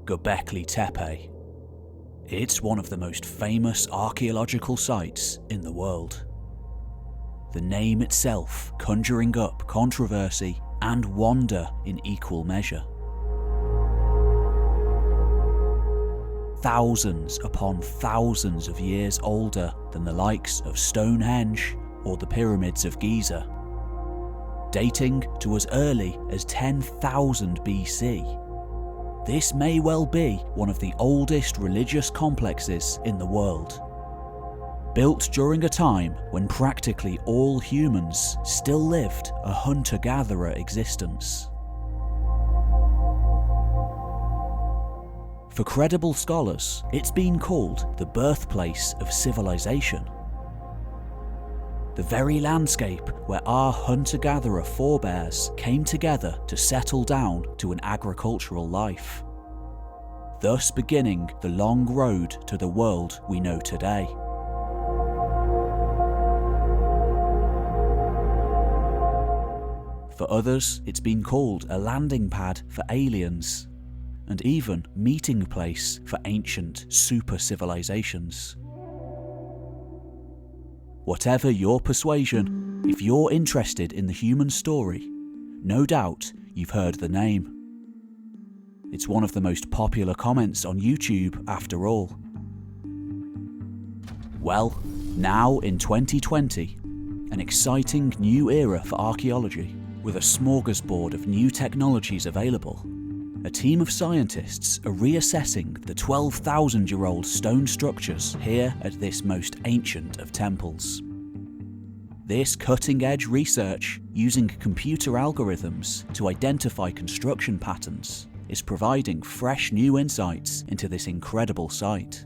Gobekli Tepe. It's one of the most famous archaeological sites in the world. The name itself conjuring up controversy and wonder in equal measure. Thousands upon thousands of years older than the likes of Stonehenge or the pyramids of Giza, dating to as early as 10,000 BC. This may well be one of the oldest religious complexes in the world. Built during a time when practically all humans still lived a hunter-gatherer existence. For credible scholars, it's been called the birthplace of civilization. The very landscape where our hunter-gatherer forebears came together to settle down to an agricultural life, thus beginning the long road to the world we know today. For others, it's been called a landing pad for aliens, and even meeting place for ancient super-civilizations. Whatever your persuasion, if you're interested in the human story, no doubt you've heard the name. It's one of the most popular comments on YouTube after all. Well, now in 2020, an exciting new era for archaeology, with a smorgasbord of new technologies available. A team of scientists are reassessing the 12,000-year-old stone structures here at this most ancient of temples. This cutting-edge research, using computer algorithms to identify construction patterns, is providing fresh new insights into this incredible site.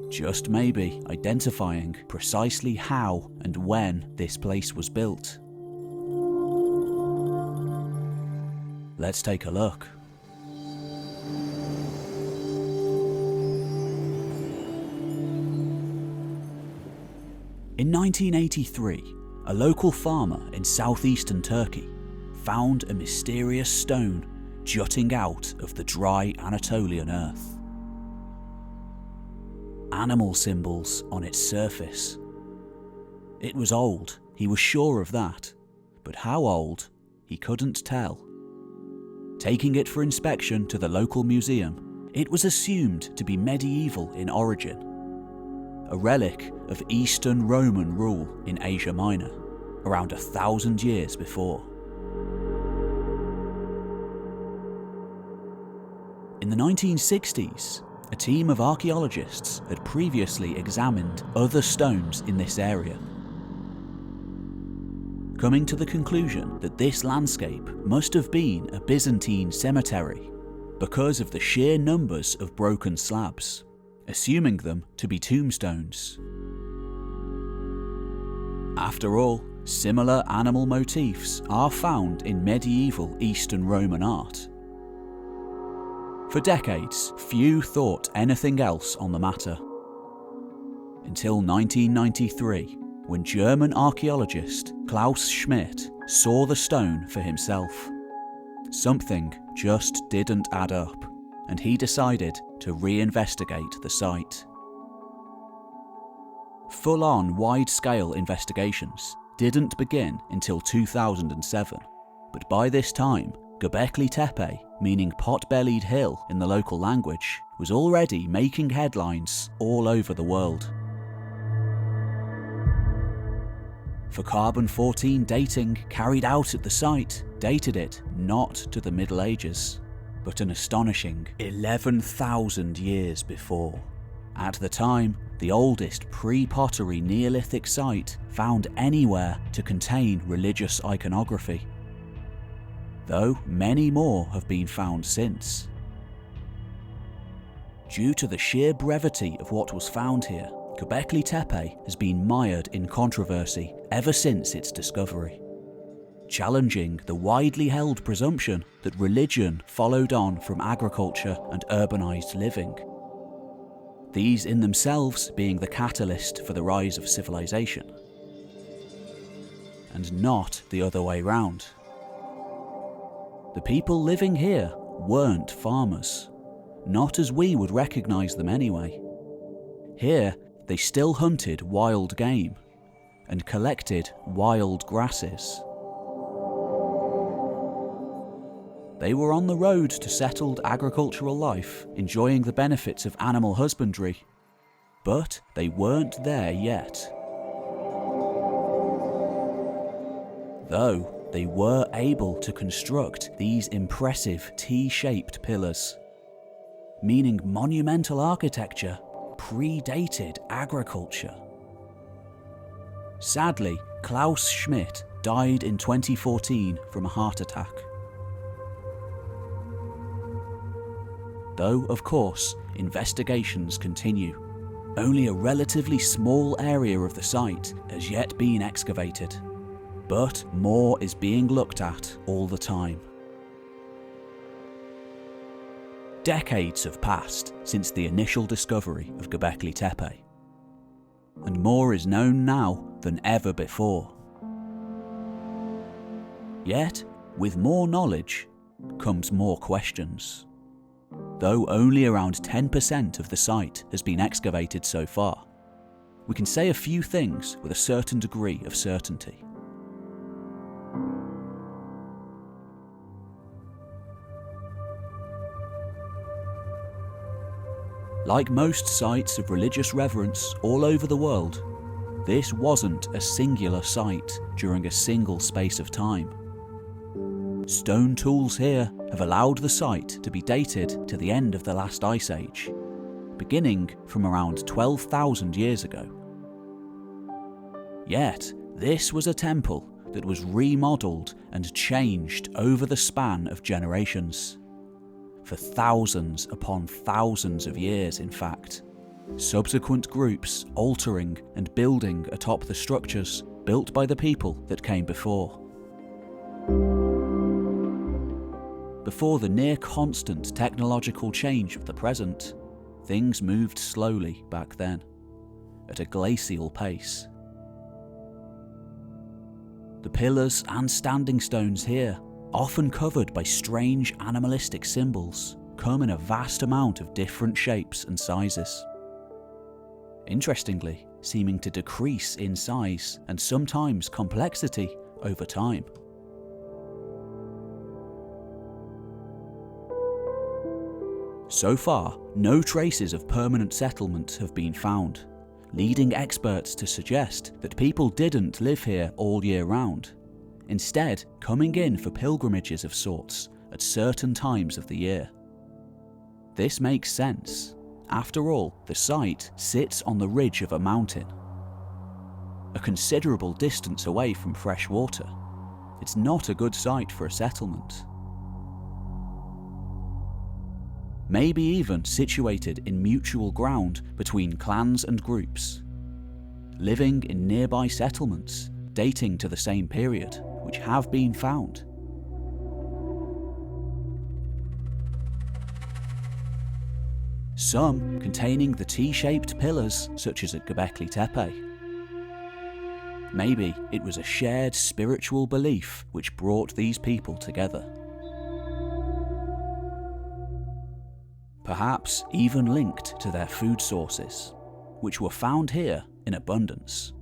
Just maybe identifying precisely how and when this place was built. Let's take a look. In 1983, a local farmer in southeastern Turkey found a mysterious stone jutting out of the dry Anatolian earth. Animal symbols on its surface. It was old, he was sure of that, but how old, he couldn't tell. Taking it for inspection to the local museum, it was assumed to be medieval in origin, a relic of Eastern Roman rule in Asia Minor, around 1,000 years before. In the 1960s, a team of archaeologists had previously examined other stones in this area, coming to the conclusion that this landscape must have been a Byzantine cemetery because of the sheer numbers of broken slabs, assuming them to be tombstones. After all, similar animal motifs are found in medieval Eastern Roman art. For decades, few thought anything else on the matter. Until 1993, when German archaeologist Klaus Schmidt saw the stone for himself. Something just didn't add up, and he decided to reinvestigate the site. Full-on wide-scale investigations didn't begin until 2007, but by this time, Gobekli Tepe, meaning pot-bellied hill in the local language, was already making headlines all over the world. For carbon-14 dating carried out at the site dated it not to the Middle Ages, but an astonishing 11,000 years before. At the time, the oldest pre-pottery Neolithic site found anywhere to contain religious iconography, though many more have been found since. Due to the sheer brevity of what was found here, Gobekli Tepe has been mired in controversy ever since its discovery, challenging the widely held presumption that religion followed on from agriculture and urbanized living, these in themselves being the catalyst for the rise of civilization, and not the other way round. The people living here weren't farmers, not as we would recognise them anyway. Here, they still hunted wild game and collected wild grasses. They were on the road to settled agricultural life, enjoying the benefits of animal husbandry, but they weren't there yet. Though they were able to construct these impressive T-shaped pillars, meaning monumental architecture predated agriculture. Sadly, Klaus Schmidt died in 2014 from a heart attack. Though, of course, investigations continue. Only a relatively small area of the site has yet been excavated, but more is being looked at all the time. Decades have passed since the initial discovery of Gobekli Tepe, and more is known now than ever before. Yet, with more knowledge comes more questions. Though only around 10% of the site has been excavated so far, we can say a few things with a certain degree of certainty. Like most sites of religious reverence all over the world, this wasn't a singular site during a single space of time. Stone tools here have allowed the site to be dated to the end of the last ice age, beginning from around 12,000 years ago. Yet, this was a temple that was remodelled and changed over the span of generations. For thousands upon thousands of years, in fact. Subsequent groups altering and building atop the structures built by the people that came before. Before the near-constant technological change of the present, things moved slowly back then, at a glacial pace. The pillars and standing stones here, often covered by strange animalistic symbols, come in a vast amount of different shapes and sizes. Interestingly, seeming to decrease in size and sometimes complexity over time. So far, no traces of permanent settlement have been found, leading experts to suggest that people didn't live here all year round, instead coming in for pilgrimages of sorts at certain times of the year. This makes sense. After all, the site sits on the ridge of a mountain, a considerable distance away from fresh water. It's not a good site for a settlement. Maybe even situated in mutual ground between clans and groups, living in nearby settlements dating to the same period, which have been found. Some containing the T-shaped pillars, such as at Gobekli Tepe. Maybe it was a shared spiritual belief which brought these people together. Perhaps even linked to their food sources, which were found here in abundance.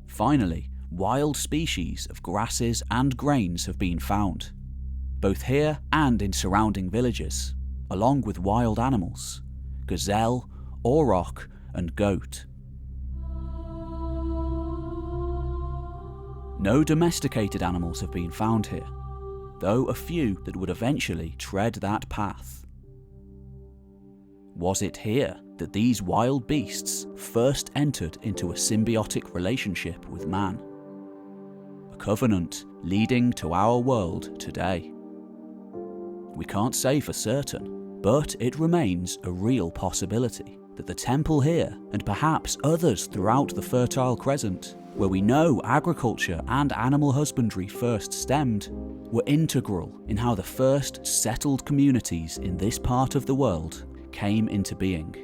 Finally, wild species of grasses and grains have been found, both here and in surrounding villages, along with wild animals, gazelle, auroch, and goat. No domesticated animals have been found here, though a few that would eventually tread that path. Was it here that these wild beasts first entered into a symbiotic relationship with man? A covenant leading to our world today. We can't say for certain, but it remains a real possibility that the temple here, and perhaps others throughout the Fertile Crescent, where we know agriculture and animal husbandry first stemmed, were integral in how the first settled communities in this part of the world came into being.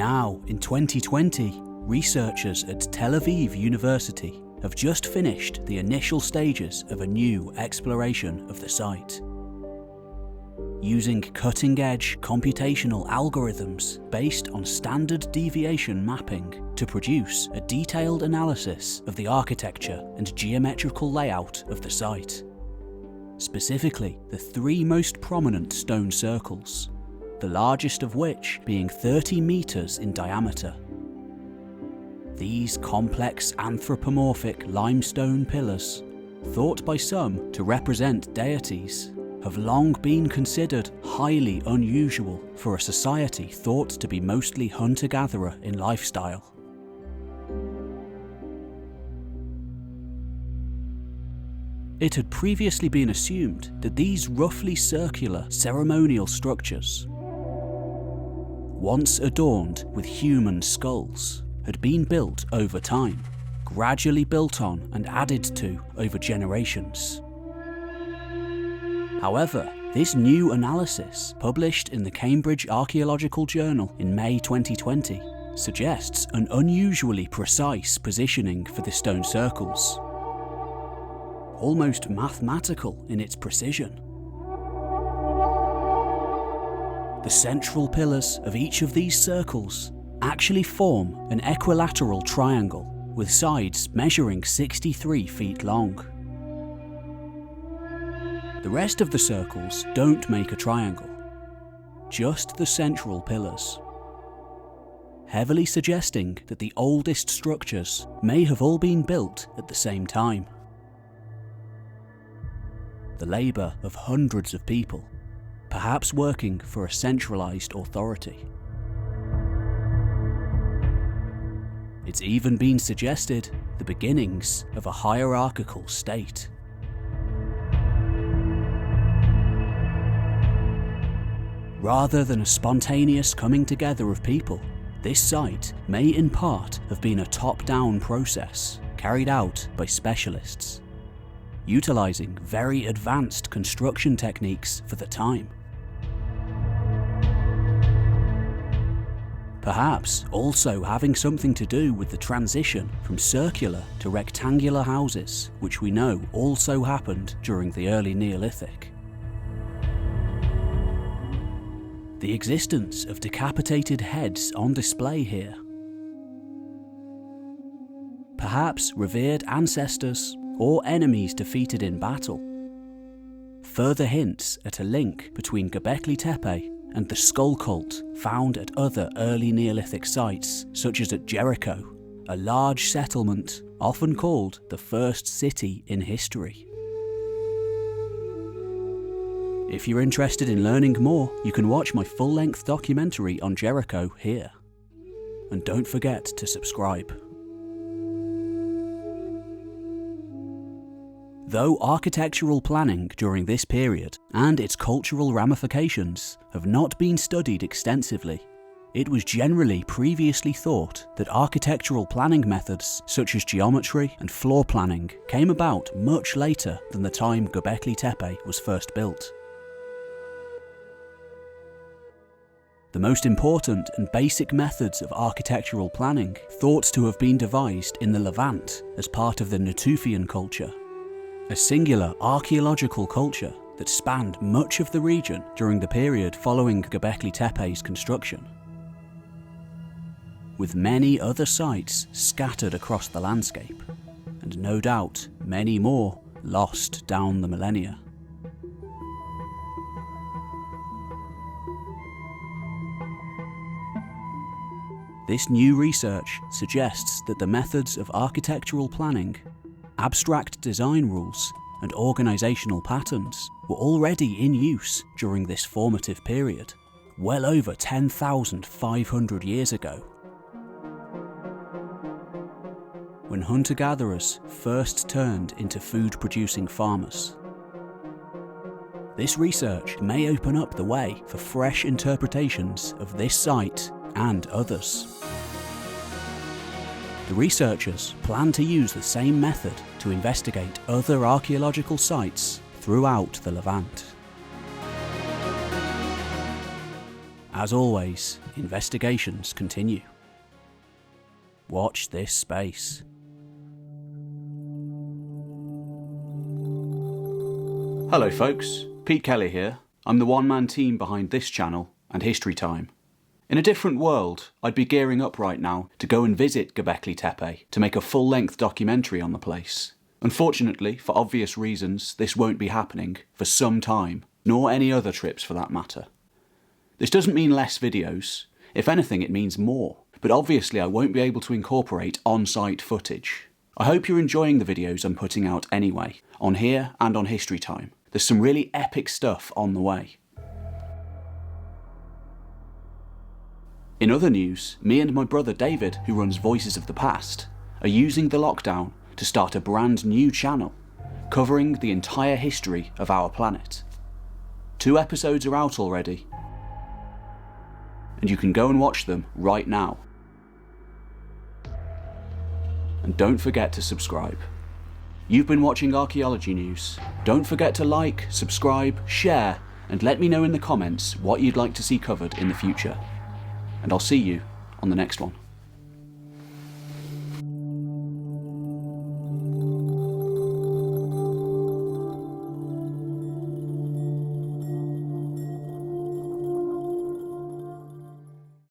Now, in 2020, researchers at Tel Aviv University have just finished the initial stages of a new exploration of the site. Using cutting-edge computational algorithms based on standard deviation mapping to produce a detailed analysis of the architecture and geometrical layout of the site. Specifically, the three most prominent stone circles, the largest of which being 30 meters in diameter. These complex anthropomorphic limestone pillars, thought by some to represent deities, have long been considered highly unusual for a society thought to be mostly hunter-gatherer in lifestyle. It had previously been assumed that these roughly circular ceremonial structures, once adorned with human skulls, had been built over time, gradually built on and added to over generations. However, this new analysis, published in the Cambridge Archaeological Journal in May 2020, suggests an unusually precise positioning for the stone circles, almost mathematical in its precision. The central pillars of each of these circles actually form an equilateral triangle with sides measuring 63 feet long. The rest of the circles don't make a triangle, just the central pillars, heavily suggesting that the oldest structures may have all been built at the same time. The labour of hundreds of people, perhaps working for a centralised authority. It's even been suggested the beginnings of a hierarchical state. Rather than a spontaneous coming together of people, this site may in part have been a top-down process carried out by specialists, utilising very advanced construction techniques for the time. Perhaps also having something to do with the transition from circular to rectangular houses, which we know also happened during the early Neolithic. The existence of decapitated heads on display here. Perhaps revered ancestors or enemies defeated in battle. Further hints at a link between Gobekli Tepe and the skull cult found at other early Neolithic sites, such as at Jericho, a large settlement often called the first city in history. If you're interested in learning more, you can watch my full-length documentary on Jericho here. And don't forget to subscribe. Though architectural planning during this period and its cultural ramifications have not been studied extensively, it was generally previously thought that architectural planning methods such as geometry and floor planning came about much later than the time Gobekli Tepe was first built. The most important and basic methods of architectural planning thought to have been devised in the Levant as part of the Natufian culture, a singular archaeological culture that spanned much of the region during the period following Gobekli Tepe's construction, with many other sites scattered across the landscape, and no doubt many more lost down the millennia. This new research suggests that the methods of architectural planning, abstract design rules, and organisational patterns were already in use during this formative period, well over 10,500 years ago, when hunter-gatherers first turned into food-producing farmers. This research may open up the way for fresh interpretations of this site and others. The researchers plan to use the same method to investigate other archaeological sites throughout the Levant. As always, investigations continue. Watch this space. Hello folks, Pete Kelly here. I'm the one-man team behind this channel and History Time. In a different world, I'd be gearing up right now to go and visit Gobekli Tepe to make a full-length documentary on the place. Unfortunately, for obvious reasons, this won't be happening for some time, nor any other trips for that matter. This doesn't mean less videos. If anything, it means more. But obviously I won't be able to incorporate on-site footage. I hope you're enjoying the videos I'm putting out anyway, on here and on History Time. There's some really epic stuff on the way. In other news, me and my brother David, who runs Voices of the Past, are using the lockdown to start a brand new channel, covering the entire history of our planet. 2 episodes are out already, and you can go and watch them right now. And don't forget to subscribe. You've been watching Archaeology News. Don't forget to like, subscribe, share, and let me know in the comments what you'd like to see covered in the future. And I'll see you on the next one.